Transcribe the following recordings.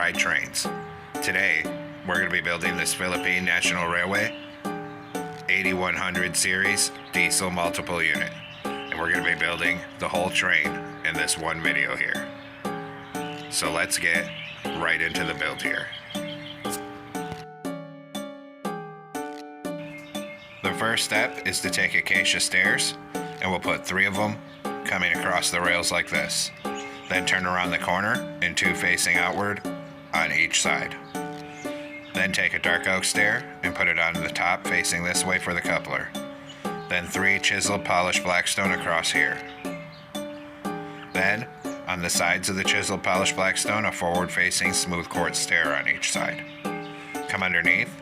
ride trains. Today, we're going to be building this Philippine National Railway 8100 series diesel multiple unit. And we're going to be building the whole train in this one video here. So let's get right into the build here. The first step is to take acacia stairs, and we'll put 3 of them coming across the rails like this. Then turn around the corner and 2 facing outward on each side. Then take a dark oak stair and put it on the top facing this way for the coupler. Then 3 chiseled polished blackstone across here. Then, on the sides of the chiseled polished blackstone, a forward facing smooth quartz stair on each side. Come underneath,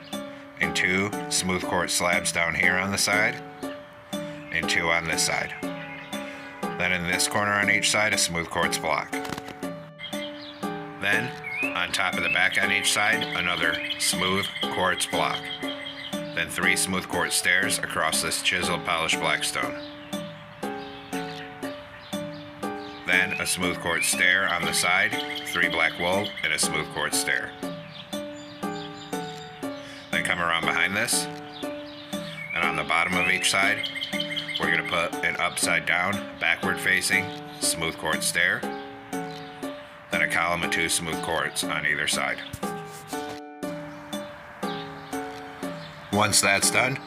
and 2 smooth quartz slabs down here on the side, and 2 on this side. Then in this corner on each side, a smooth quartz block. Then, on top of the back on each side, another smooth quartz block. Then 3 smooth quartz stairs across this chiseled polished blackstone. Then a smooth quartz stair on the side, 3 black wool, and a smooth quartz stair. Then come around behind this, and on the bottom of each side, we're going to put an upside down, backward facing, smooth quartz stair, then a column of 2 smooth quartz on either side. Once that's done,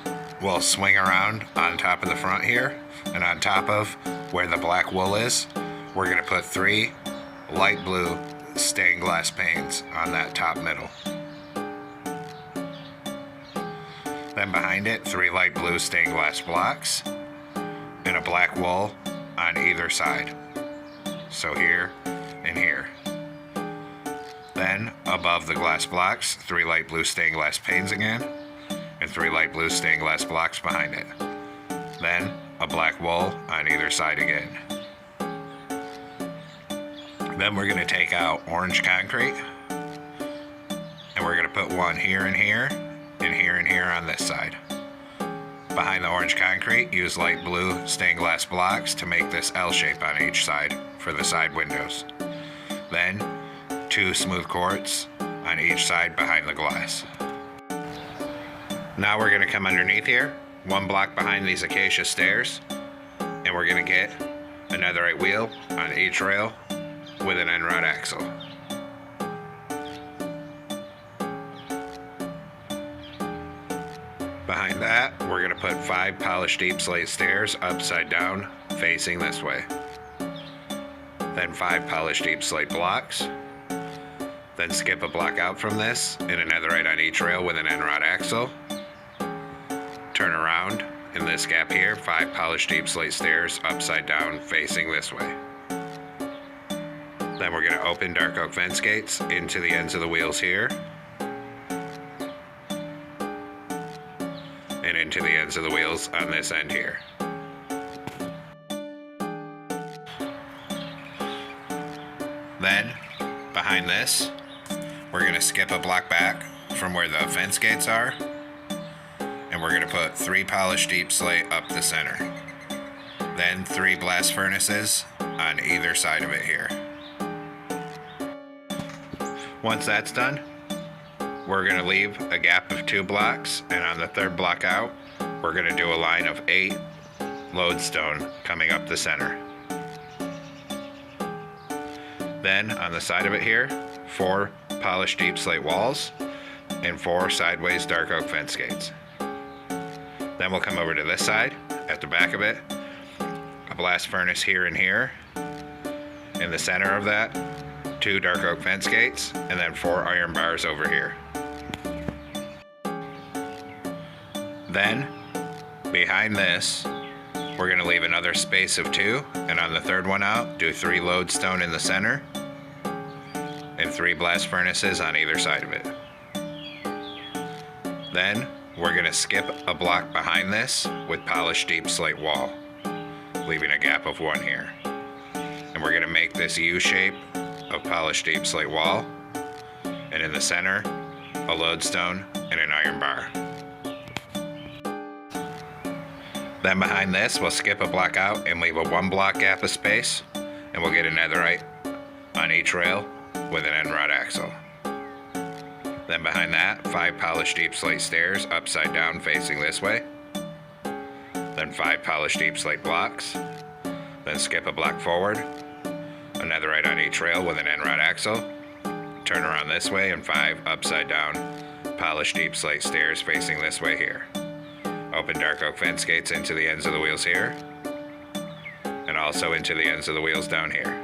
we'll swing around on top of the front here, and on top of where the black wool is, we're going to put 3 light blue stained glass panes on that top middle. Then behind it, 3 light blue stained glass blocks and a black wool on either side. So here and here. Then above the glass blocks, 3 light blue stained glass panes again, and 3 light blue stained glass blocks behind it. Then a black wool on either side again. Then we're going to take out orange concrete, and we're going to put 1 here and here, and here and here on this side. Behind the orange concrete, use light blue stained glass blocks to make this L shape on each side for the side windows. Then 2 smooth quartz on each side behind the glass. Now we're going to come underneath here, 1 block behind these acacia stairs, and we're going to get a netherite wheel on each rail with an end rod axle. Behind that, we're going to put 5 polished deep slate stairs upside down facing this way. Then 5 polished deep slate blocks. Then skip a block out from this and a netherite on each rail with an end rod axle. Turn around in this gap here, 5 polished deep slate stairs upside down facing this way. Then we're going to open dark oak fence gates into the ends of the wheels here, and into the ends of the wheels on this end here. Then, behind this, we're going to skip a block back from where the fence gates are, and we're going to put 3 polished deep slate up the center. Then 3 blast furnaces on either side of it here. Once that's done, we're going to leave a gap of 2 blocks, and on the 3rd block out, we're going to do a line of 8 lodestone coming up the center. Then on the side of it here, 4 polished deep slate walls and 4 sideways dark oak fence gates. Then we'll come over to this side, at the back of it, a blast furnace here and here. In the center of that, 2 dark oak fence gates, and then 4 iron bars over here. Then, behind this, we're going to leave another space of 2, and on the 3rd one out, do 3 lodestone in the center, and 3 blast furnaces on either side of it. Then, we're going to skip a block behind this with polished deep slate wall, leaving a gap of 1 here. And we're going to make this U shape of polished deep slate wall, and in the center, a lodestone and an iron bar. Then behind this, we'll skip a block out and leave a 1 block gap of space, and we'll get a netherite on each rail with an end rod axle. Then behind that, 5 polished deep slate stairs upside down facing this way. Then 5 polished deep slate blocks. Then skip a block forward. Another right on each rail with an end rod axle. Turn around this way and 5 upside down polished deep slate stairs facing this way here. Open dark oak fence gates into the ends of the wheels here. And also into the ends of the wheels down here.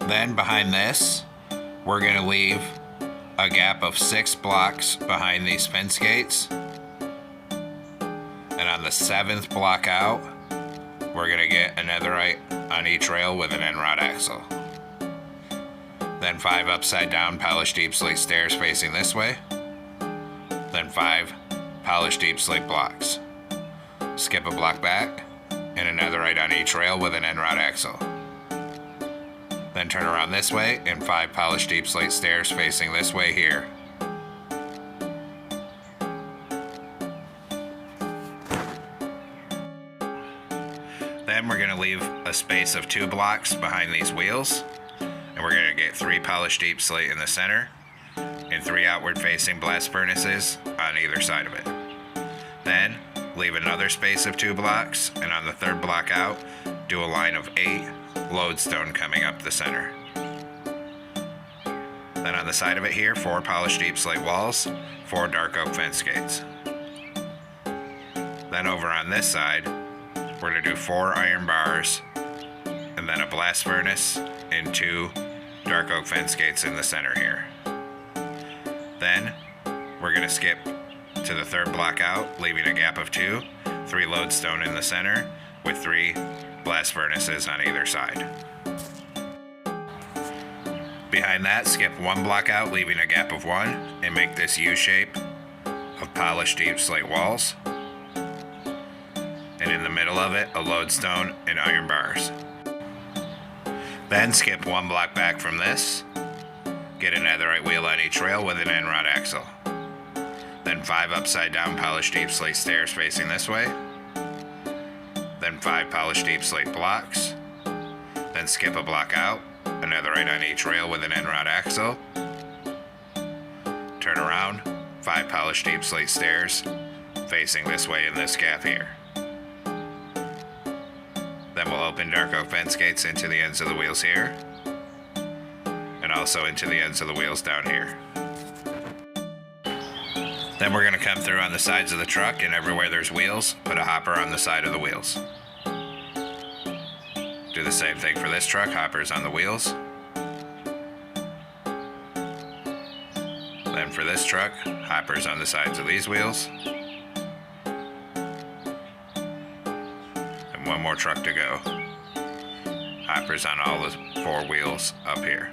Then behind this, we're going to leave a gap of 6 blocks behind these fence gates. And on the 7th block out, we're going to get a netherite on each rail with an end rod axle. Then 5 upside down polished deep slate stairs facing this way. Then 5 polished deep slate blocks. Skip a block back and a netherite on each rail with an end rod axle. Then turn around this way and 5 polished deep slate stairs facing this way here. Then we're going to leave a space of 2 blocks behind these wheels. And we're going to get 3 polished deep slate in the center and 3 outward facing blast furnaces on either side of it. Then leave another space of 2 blocks, and on the 3rd block out, do a line of 8 lodestone coming up the center. Then on the side of it here, 4 polished deep slate walls, 4 dark oak fence gates. Then over on this side, we're going to do 4 iron bars, and then a blast furnace and 2 dark oak fence gates in the center here. Then we're going to skip to the 3rd block out, leaving a gap of 2, 3 lodestone in the center with 3 blast furnaces on either side. Behind that, skip 1 block out, leaving a gap of 1, and make this U shape of polished deep slate walls. And in the middle of it, a lodestone and iron bars. Then skip 1 block back from this, get a netherite wheel on each rail with an end rod axle. Then 5 upside down polished deep slate stairs facing this way. Then 5 polished deep slate blocks. Then skip a block out, a netherite on each rail with an end rod axle. Turn around, 5 polished deep slate stairs facing this way in this gap here. Then we'll open dark oak fence gates into the ends of the wheels here, and also into the ends of the wheels down here. Then we're going to come through on the sides of the truck, and everywhere there's wheels, put a hopper on the side of the wheels. Do the same thing for this truck, hoppers on the wheels. Then for this truck, hoppers on the sides of these wheels. And 1 more truck to go. Hoppers on all the 4 wheels up here.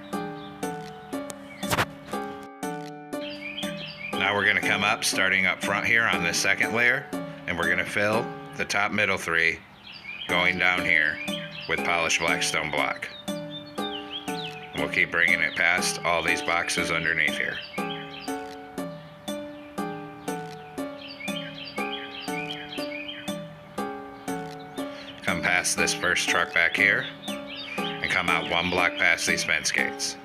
Now we're going to come up, starting up front here on this 2nd layer, and we're going to fill the top middle 3 going down here with polished black stone block. And we'll keep bringing it past all these boxes underneath here. Come past this first truck back here and come out 1 block past these fence gates.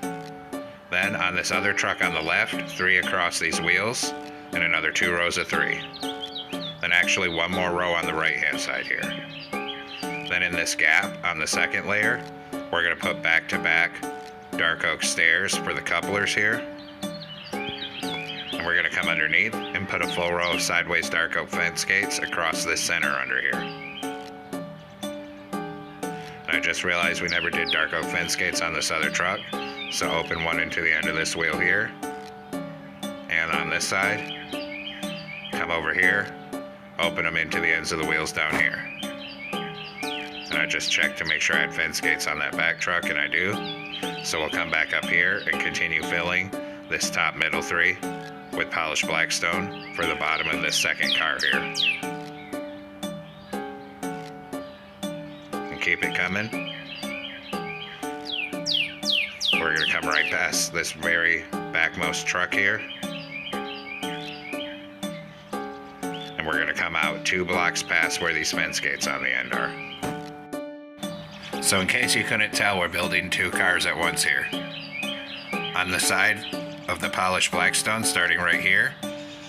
Then on this other truck on the left, 3 across these wheels and another 2 rows of 3. Then actually 1 more row on the right hand side here. Then in this gap on the 2nd layer, we're going to put back to back dark oak stairs for the couplers here. And we're going to come underneath and put a full row of sideways dark oak fence gates across this center under here. And I just realized we never did dark oak fence gates on this other truck, so open 1 into the end of this wheel here. And on this side, come over here, open them into the ends of the wheels down here. And I just checked to make sure I had fence gates on that back truck, and I do. So we'll come back up here and continue filling this top middle 3 with polished black stone for the bottom of this 2nd car here. And keep it coming. We're going to come right past this very backmost truck here. And we're going to come out 2 blocks past where these fence gates on the end are. So in case you couldn't tell, we're building 2 cars at once here. On the side of the polished blackstone, starting right here,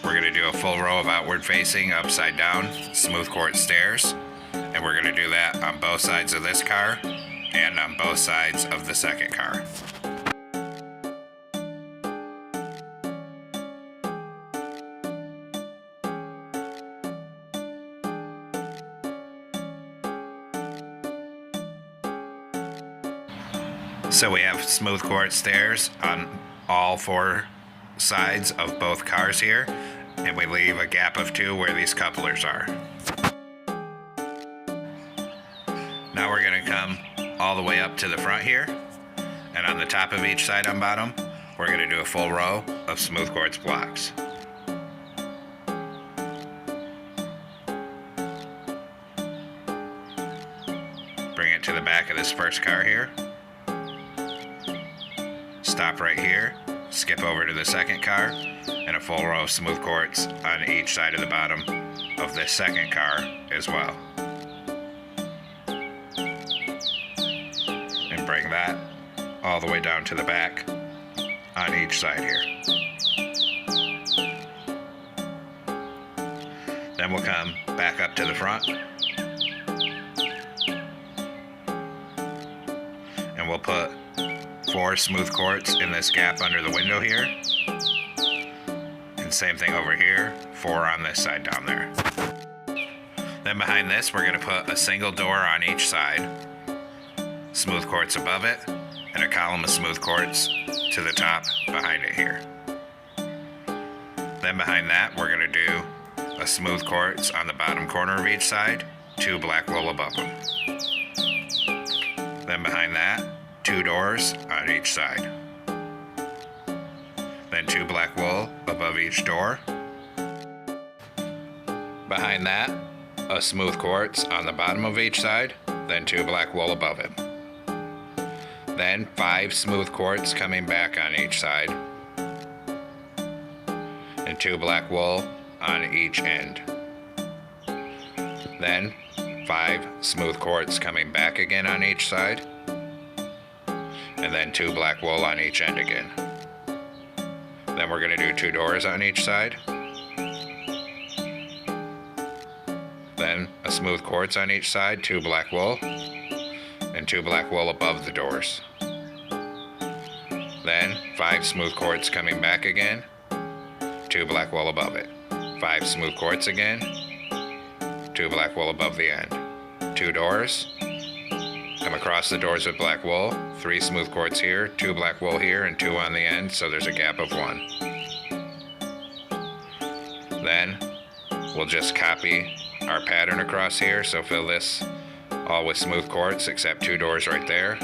we're going to do a full row of outward facing, upside down, smooth quartz stairs. And we're going to do that on both sides of this car and on both sides of the second car. So we have smooth quartz stairs on all four sides of both cars here, and we leave a gap of 2 where these couplers are. Now we're going to come all the way up to the front here, and on the top of each side on bottom, we're going to do a full row of smooth quartz blocks. Bring it to the back of this first car here. Stop right here, skip over to the second car, and a full row of smooth quartz on each side of the bottom of this second car as well. And bring that all the way down to the back on each side here. Then we'll come back up to the front, and we'll put 4 smooth quartz in this gap under the window here. And same thing over here, 4 on this side down there. Then behind this, we're going to put a single door on each side, smooth quartz above it, and a column of smooth quartz to the top behind it here. Then behind that, we're going to do a smooth quartz on the bottom corner of each side, 2 black wool above them. Then behind that, 2 doors on each side. Then 2 black wool above each door. Behind that, a smooth quartz on the bottom of each side, then 2 black wool above it. Then 5 smooth quartz coming back on each side, and 2 black wool on each end. Then 5 smooth quartz coming back again on each side, and then 2 black wool on each end again. Then we're going to do 2 doors on each side. Then a smooth quartz on each side, 2 black wool, and 2 black wool above the doors. Then 5 smooth quartz coming back again, 2 black wool above it. 5 smooth quartz again, 2 black wool above the end. 2 doors. Come across the doors with black wool, 3 smooth quartz here, 2 black wool here, and 2 on the end, so there's a gap of 1. Then we'll just copy our pattern across here, so fill this all with smooth quartz except 2 doors right there.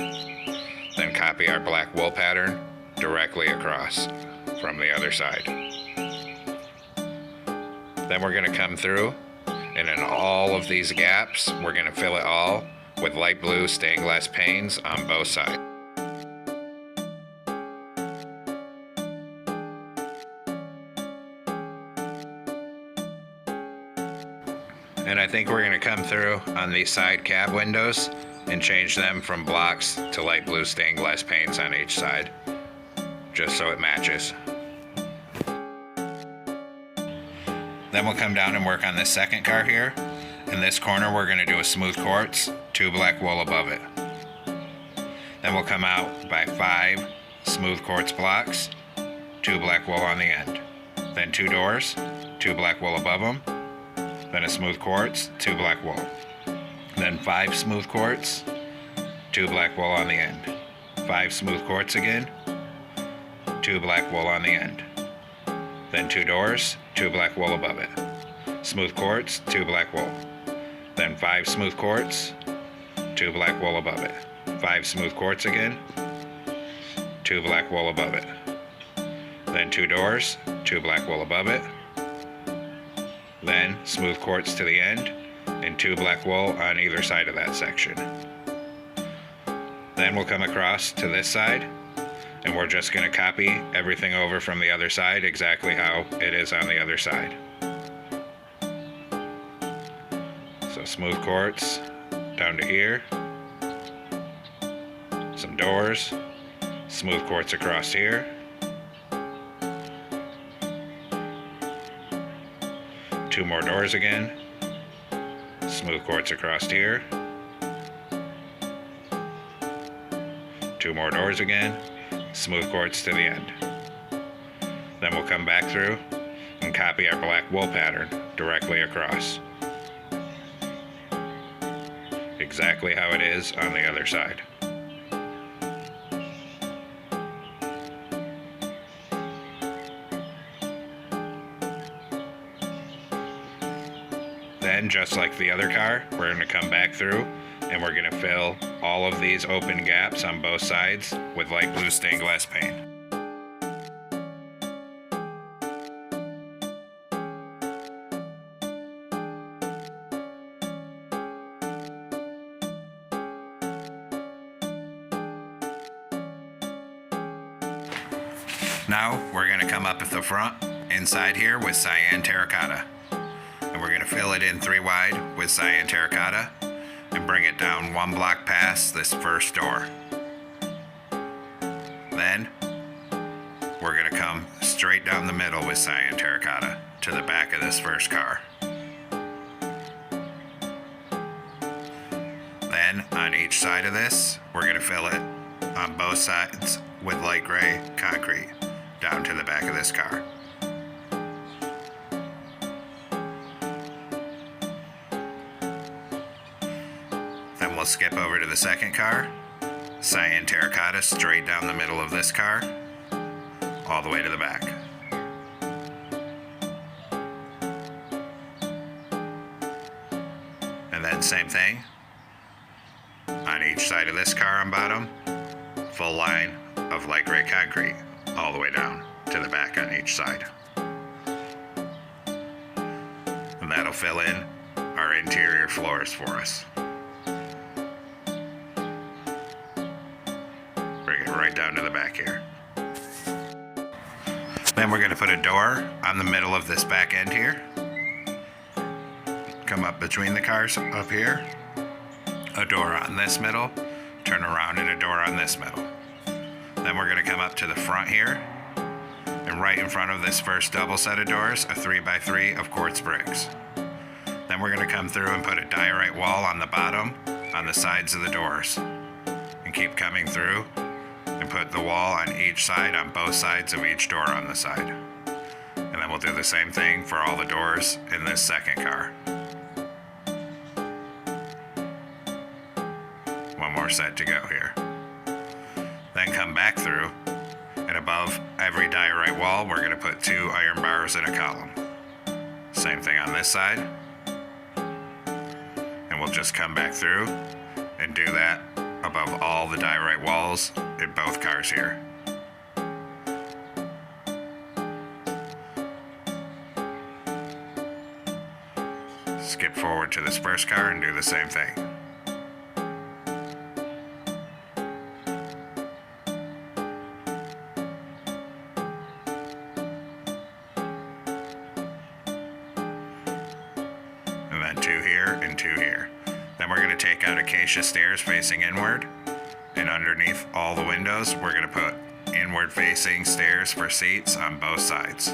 Then copy our black wool pattern directly across from the other side. Then we're going to come through, and in all of these gaps, we're going to fill it all with light blue stained glass panes on both sides. And I think we're going to come through on these side cab windows and change them from blocks to light blue stained glass panes on each side, just so it matches. Then we'll come down and work on this second car here. In this corner, we're going to do a smooth quartz, 2 black wool above it. Then we'll come out by 5 smooth quartz blocks, 2 black wool on the end. Then 2 doors, 2 black wool above them. Then a smooth quartz, 2 black wool. Then 5 smooth quartz, 2 black wool on the end. 5 smooth quartz again, 2 black wool on the end. Then 2 doors, 2 black wool above it. Smooth quartz, 2 black wool. Then 5 smooth quartz, 2 black wool above it. 5 smooth quartz again, 2 black wool above it. Then 2 doors, 2 black wool above it. Then smooth quartz to the end, and 2 black wool on either side of that section. Then we'll come across to this side, and we're just going to copy everything over from the other side exactly how it is on the other side. So smooth quartz down to here, some doors, smooth quartz across here, 2 more doors again. Smooth quartz across here. 2 more doors again. Smooth quartz to the end. Then we'll come back through and copy our black wool pattern directly across. Exactly how it is on the other side. Then, just like the other car, we're going to come back through and we're going to fill all of these open gaps on both sides with light blue stained glass paint. Now we're going to come up at the front inside here with cyan terracotta. And we're going to fill it in 3 wide with cyan terracotta and bring it down 1 block past this first door. Then we're going to come straight down the middle with cyan terracotta to the back of this first car. Then on each side of this, we're going to fill it on both sides with light gray concrete down to the back of this car. Then we'll skip over to the second car, cyan terracotta straight down the middle of this car, all the way to the back. And then same thing, on each side of this car on bottom, full line of light gray concrete all the way down to the back on each side. And that'll fill in our interior floors for us. Bring it right down to the back here. Then we're going to put a door on the middle of this back end here. Come up between the cars up here. A door on this middle, turn around and a door on this middle. Then we're going to come up to the front here, and right in front of this first double set of doors, a 3x3 of quartz bricks. Then we're going to come through and put a diorite wall on the bottom, on the sides of the doors, and keep coming through and put the wall on each side, on both sides of each door on the side. And then we'll do the same thing for all the doors in this second car. One more set to go here. Then come back through, and above every diorite wall, we're going to put 2 iron bars in a column. Same thing on this side. And we'll just come back through and do that above all the diorite walls in both cars here. Skip forward to this first car and do the same thing. And then 2 here and 2 here. Then we're going to take out acacia stairs facing inward, and underneath all the windows we're going to put inward facing stairs for seats on both sides,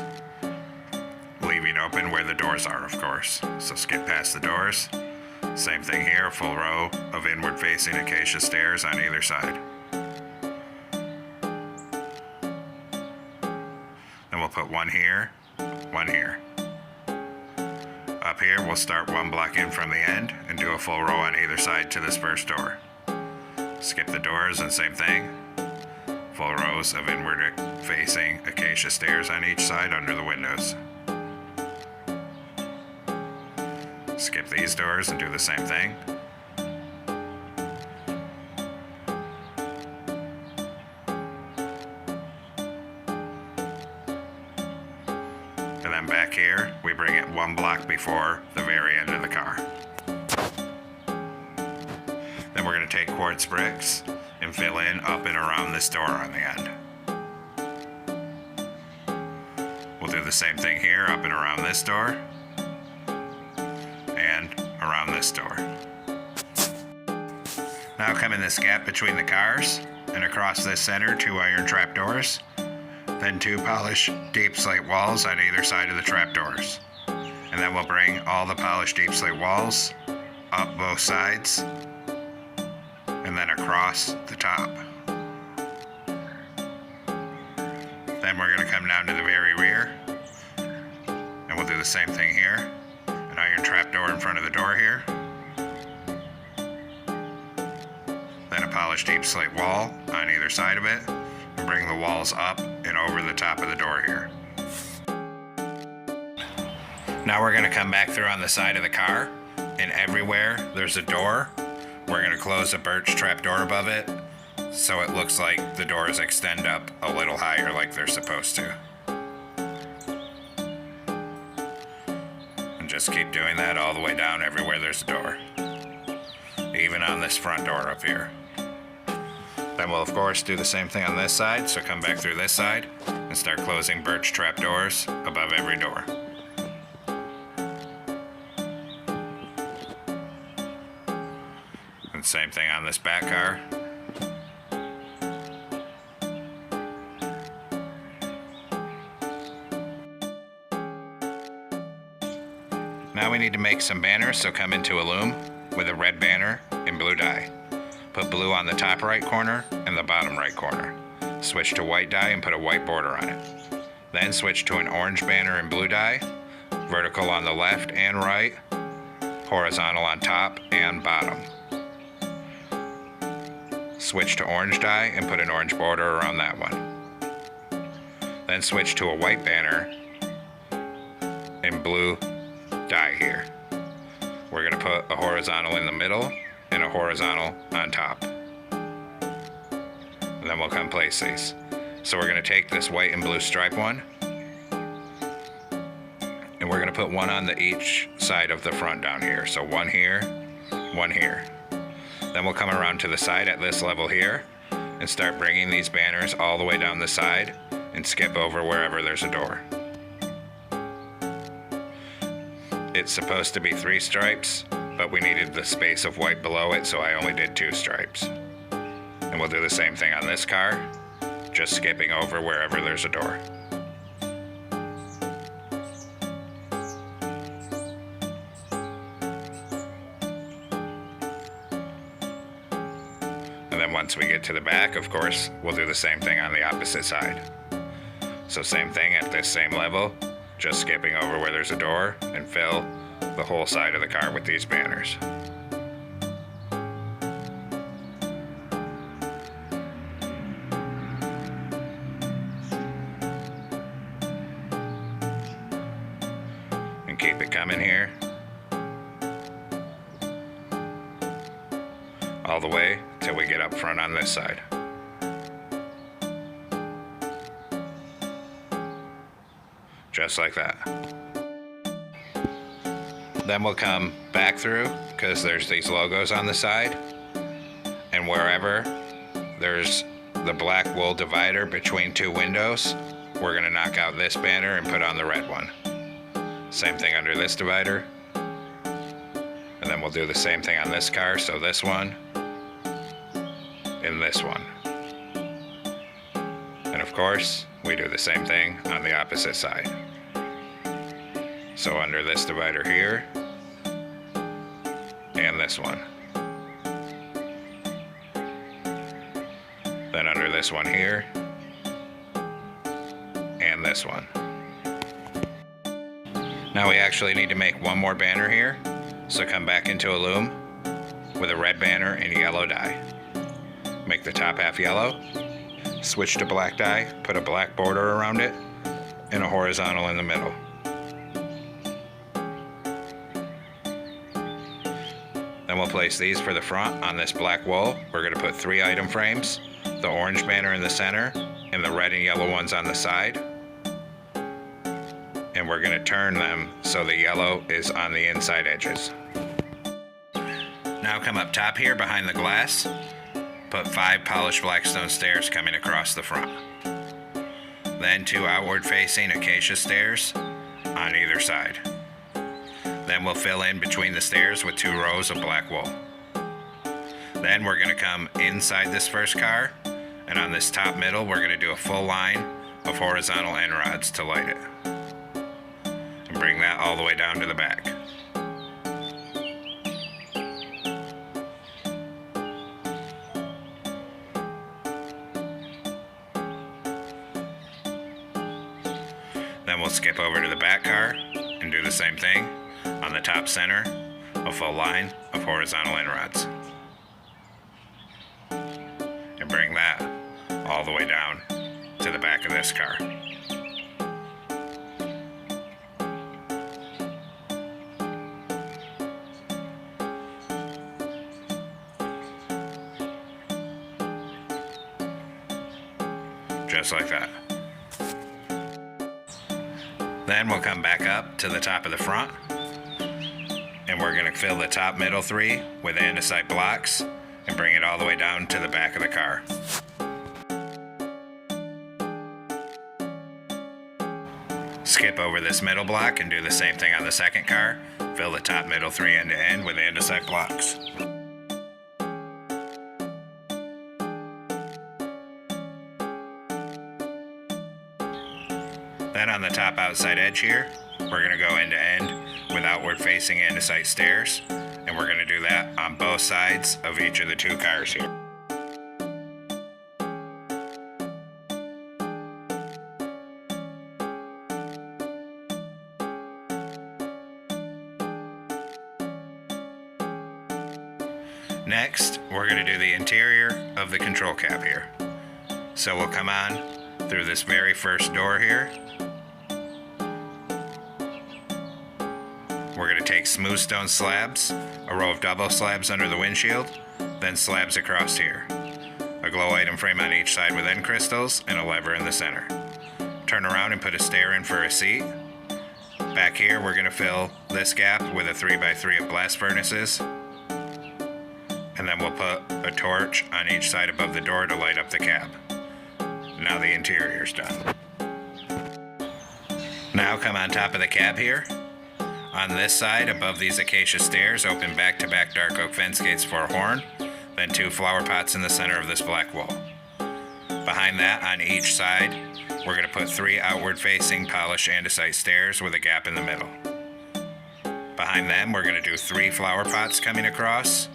leaving open where the doors are, of course. So skip past the doors. Same thing here, a full row of inward facing acacia stairs on either side. Then we'll put 1 here, 1 here. Up here, we'll start 1 block in from the end and do a full row on either side to this first door. Skip the doors and same thing. Full rows of inward facing acacia stairs on each side under the windows. Skip these doors and do the same thing. And then back here, we bring it 1 block before the very end of the car. Then we're going to take quartz bricks and fill in up and around this door on the end. We'll do the same thing here, up and around this door, and around this door. Now come in this gap between the cars, and across this center, 2 iron trapdoors, then 2 polished deep slate walls on either side of the trapdoors. And And then we'll bring all the polished deep slate walls up both sides and then across the top. Then we're going to come down to the very rear and we'll do the same thing here. An iron trap door in front of the door here. Then a polished deep slate wall on either side of it. And bring the walls up and over the top of the door here. Now we're going to come back through on the side of the car, and everywhere there's a door, we're going to close a birch trap door above it so it looks like the doors extend up a little higher like they're supposed to. And just keep doing that all the way down everywhere there's a door. Even on this front door up here. Then we'll of course do the same thing on this side, so come back through this side and start closing birch trap doors above every door. And same thing on this back car. Now we need to make some banners, so come into a loom with a red banner and blue dye. Put blue on the top right corner and the bottom right corner. Switch to white dye and put a white border on it. Then switch to an orange banner and blue dye, vertical on the left and right, horizontal on top and bottom. Switch to orange dye and put an orange border around that one. Then switch to a white banner and blue dye here. We're going to put a horizontal in the middle and a horizontal on top. And then we'll come place these. So we're going to take this white and blue stripe one, and we're going to put one on each side of the front down here. So one here, one here. Then we'll come around to the side at this level here and start bringing these banners all the way down the side and skip over wherever there's a door. It's supposed to be 3 stripes, but we needed the space of white below it, so I only did 2 stripes. And we'll do the same thing on this car, just skipping over wherever there's a door. And then once we get to the back, of course, we'll do the same thing on the opposite side. So same thing at this same level, just skipping over where there's a door and fill the whole side of the car with these banners. And keep it coming here. All the way till we get up front on this side. Just like that. Then we'll come back through, because there's these logos on the side, and wherever there's the black wool divider between 2 windows, we're going to knock out this banner and put on the red one. Same thing under this divider. And then we'll do the same thing on this car, so this one and this one. And of course, we do the same thing on the opposite side. So under this divider here, and this one. Then under this one here, and this one. Now we actually need to make one more banner here, so come back into a loom with a red banner and yellow dye. Make the top half yellow, switch to black dye, put a black border around it, and a horizontal in the middle. Then we'll place these for the front on this black wool. We're going to put 3 item frames, the orange banner in the center, and the red and yellow ones on the side. And we're going to turn them so the yellow is on the inside edges. Now come up top here behind the glass, put 5 polished blackstone stairs coming across the front. Then 2 outward facing acacia stairs on either side. Then we'll fill in between the stairs with 2 rows of black wool. Then we're going to come inside this first car, and on this top middle we're going to do a full line of horizontal end rods to light it. And and bring that all the way down to the back. Then we'll skip over to the back car and do the same thing on the top center, a full line of horizontal end rods. And bring that all the way down to the back of this car. Just like that. Then we'll come back up to the top of the front, and we're going to fill the top middle three with andesite blocks and bring it all the way down to the back of the car. Skip over this middle block and do the same thing on the second car. Fill the top middle three end to end with andesite blocks. Then on the top outside edge here, we're going to go end to end with outward facing andesite stairs, and we're going to do that on both sides of each of the two cars here. Next, we're going to do the interior of the control cab here. So we'll come on through this very first door here. We're going to take smooth stone slabs, a row of double slabs under the windshield, then slabs across here. A glow item frame on each side with end crystals and a lever in the center. Turn around and put a stair in for a seat. Back here we're going to fill this gap with a 3x3 of blast furnaces. And then we'll put a torch on each side above the door to light up the cab. Now the interior's done. Now come on top of the cab here. On this side, above these acacia stairs, open back-to-back dark oak fence gates for a horn, then 2 flower pots in the center of this black wall. Behind that, on each side, we're going to put 3 outward-facing polished andesite stairs with a gap in the middle. Behind them, we're going to do 3 flower pots coming across,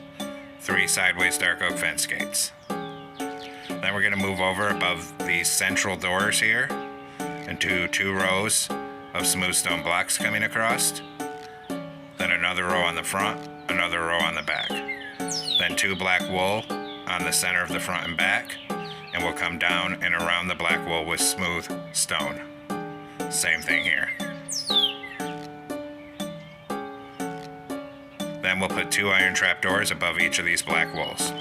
3 sideways dark oak fence gates. Then we're going to move over above these central doors here and do 2 rows of smooth stone blocks coming across. Then another row on the front, another row on the back. Then 2 black wool on the center of the front and back, and we'll come down and around the black wool with smooth stone. Same thing here. Then we'll put 2 iron trap doors above each of these black wools.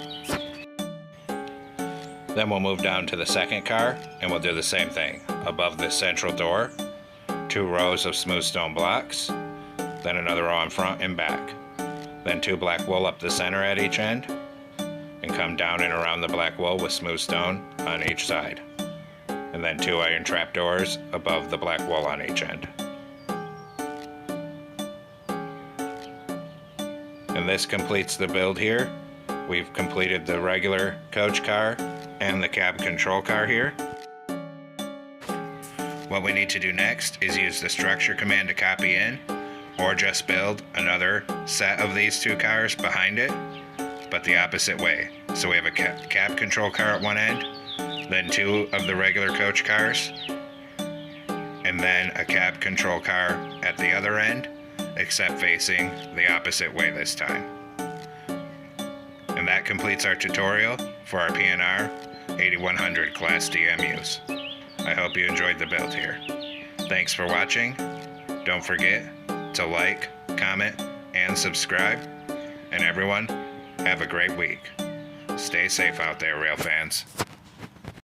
Then we'll move down to the second car, and we'll do the same thing. Above this central door, 2 rows of smooth stone blocks, then another row on front and back. Then 2 black wool up the center at each end, and come down and around the black wool with smooth stone on each side. And then 2 iron trap doors above the black wool on each end. And this completes the build here. We've completed the regular coach car and the cab control car here. What we need to do next is use the structure command to copy in, or just build another set of these 2 cars behind it, but the opposite way. So we have a cab control car at one end, then 2 of the regular coach cars, and then a cab control car at the other end, except facing the opposite way this time. And that completes our tutorial for our PNR 8100 class DMUs. I hope you enjoyed the build here. Thanks for watching. Don't forget to like, comment, and subscribe. And everyone, have a great week. Stay safe out there, rail fans.